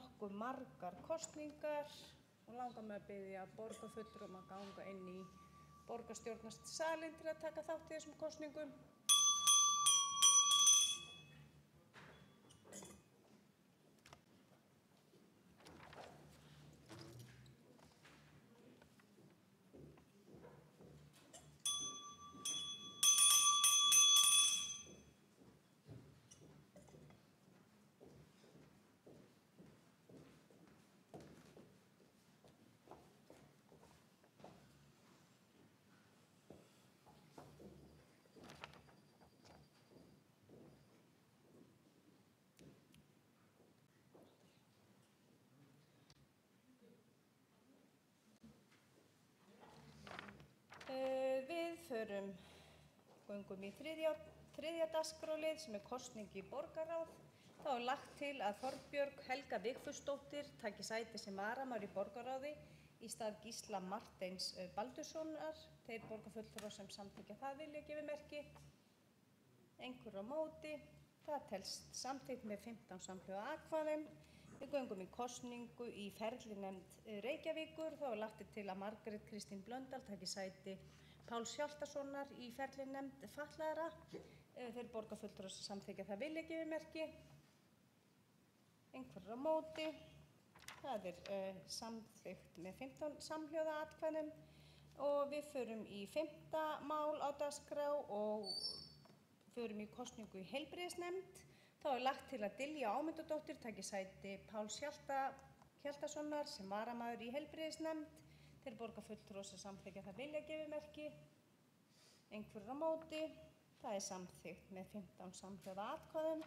nokkuð margar kosningar og langar mig að biðja borgarfulltrúa að ganga inn í borgarstjórnarsalinn til að taka þátt í þessum kosningum. Við göngum í þriðja dagskrárlið sem kosning í borgarráð. Þá lagt til að Þorbjörg Helga Vigfúsdóttir taki sæti sem varamaður í borgarráði í stað Gísla Marteins Baldurssonar. Þeir borgarfulltrúar sem samþykkja það vilja gefa merki. Einhver á móti. Það telst samþykkt með 15 samhljóða atkvæðum. Við göngum í kosningu í ferlinefnd Reykjavíkur. Þá lagt til að Margrét Kristín Blöndal taki sæti Páls Hjaltasonar í ferlinefnd fatlaðra. Þeir borgarfulltrúar sem samþykkja það vilja gefa merki. Einhver á móti. Það samþykkt með 15 samhljóða atkvæðum. Og við förum í 5. mál á dagskrá og förum í kosningu í heilbrigðisnefnd. Þá lagt til að Diljá Ámundadóttir taki sæti Páls Hjaltasonar sem varamaður í heilbrigðisnefnd. Þeir borgarfulltrúar sem samþykkja það vilja gefa merki. Einhver á móti. Það samþykkt með 15 samhljóða atkvæðum.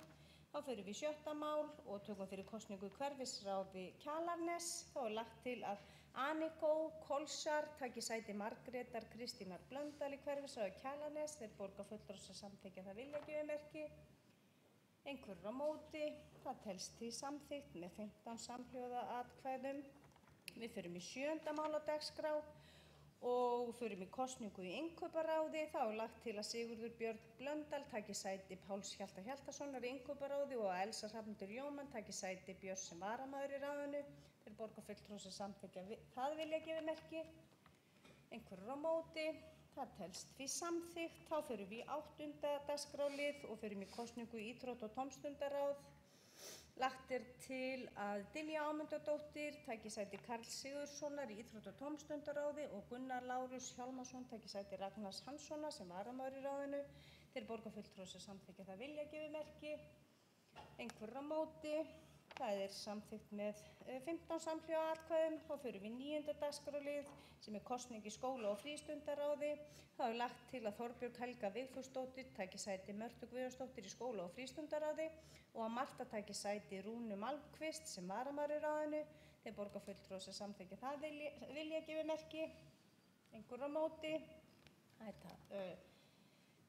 Þá förum við í 7. mál og tökum fyrir kosningu í hverfisráði Kjalarnes. Þá lagt til að Anikó Kolsar taki sæti Margrétar Kristínar Blöndal í hverfisráði Kjalarnes. Þeir borgarfulltrúar sem samþykkja það vilja gefa merki. Einhver á móti. Það telst því samþykkt með 15 samhljóða atkvæðum. Við förum í 7. mál á dagskrá og förum í kosningu í innkauparáði. Þá lagt til að Sigurður Björn Blöndal taki sæti Páls Hjaltasonar í innkauparáði og að Elsa Hrafnhildur Jómann taki sæti Björns sem varamaður í ráðinu. Þeir borgarfulltrúar sem samþykkja það vilja gefa merki. Einhver á móti. Það telst því samþykkt. Þá förum við í 8. dagskrárlið og förum í kosningu í íþrótta- og tómstundaráð. Lagt til að Diljá Ámundadóttir taki sæti Karls Sigurðssonar í íþrótta- og tómstundaráði og Gunnar Lárus Hjálmarsson taki sæti Ragnars Hanssonar sem varamaður í ráðinu. Þeir borgarfulltrúar sem samþykkja það vilja gefa merki. Einhver á móti. Það samþykkt með 15 samhljóða atkvæðum. Þá förum við í 9. dagskrárlið sem kosning í skóla- og frístundaráði. Það lagt til að Þorbjörg Helga Vigfúsdóttir taki sæti Mörtu Guðjónsdóttir í skóla- og frístundaráði og að Marta taki sæti Rúnu Malmkvist sem varamaður í ráðinu. Þeir borgarfulltrúar sem samþykkja það vilja gefa merki. Einhver á móti.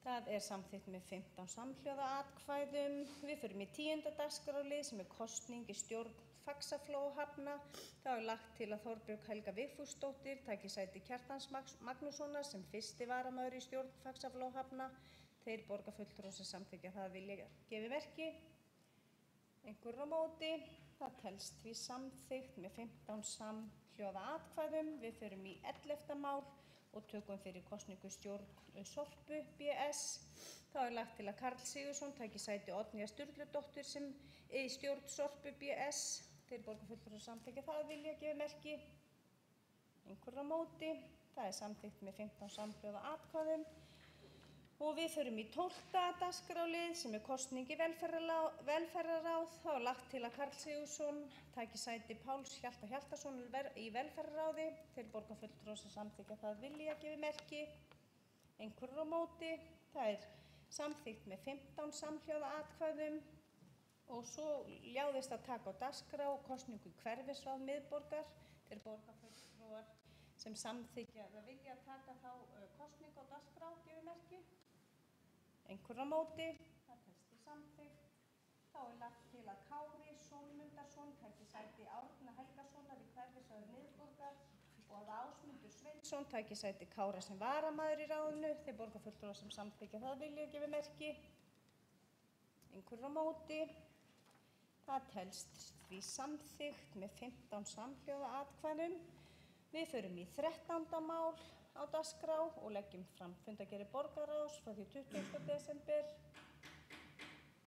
Það samþykkt með 15 samhljóða atkvæðum. Við förum í 10. dagskrárlið sem kosning í stjórn Faxaflóahafna. Það lagt til að Þorbjörg Helga Vigfúsdóttir taki sæti Kjartans Magnússonar sem fyrsti varamaður í stjórn Faxaflóahafna. Þeir borgarfulltrúar sem samþykkja það vilja gefa merki. Einhver á móti. Það telst því samþykkt með 15 samhljóða atkvæðum. Við förum í 11. mál og tökum fyrir kosningu stjórn Sorpu BS. Þá lagt til að Karl Sigurðsson taki sæti Oddnýjar Sturludóttur sem í stjórn Sorpu BS. Þeir borgarfulltrúar sem samþykkja það vilja gefa merki. Einhver á móti. Það samþykkt með 15 samhljóða atkvæðum. Og við förum í 12. dagskrárlið sem kosning í velferðarráð. Þá lagt til að Karl Sigurðsson taki sæti Páls Hjaltasonar í velferðarráði. Þeir borgarfulltrúar sem samþykkja það vilja gefa merki. Einhver á móti. Það samþykkt með 15 samhljóða atkvæðum. Og svo ljáðist að taka á dagskrá kosningu í hverfisráð miðborgar. Þeir borgarfulltrúar sem samþykkja það vilja taka þá kosningu á dagskrá gefa merki. Einhver á móti. Það telst því samþykkt. Þá lagt til að Kári Sólmundarson taki sæti Árna Helgasonar í hverfisráði miðborgar og að Ásmundur Sveinsson taki sæti Kára sem varamaður í ráðinu. Þeir borgarfulltrúar sem samþykkja það vilja gefa merki. Einhver á móti. Það telst því samþykkt með 15 samhljóða atkvæðum. Við förum í 13. mál á dagskrá og leggjum fram fundargerðir borgarráðs frá því 20. desember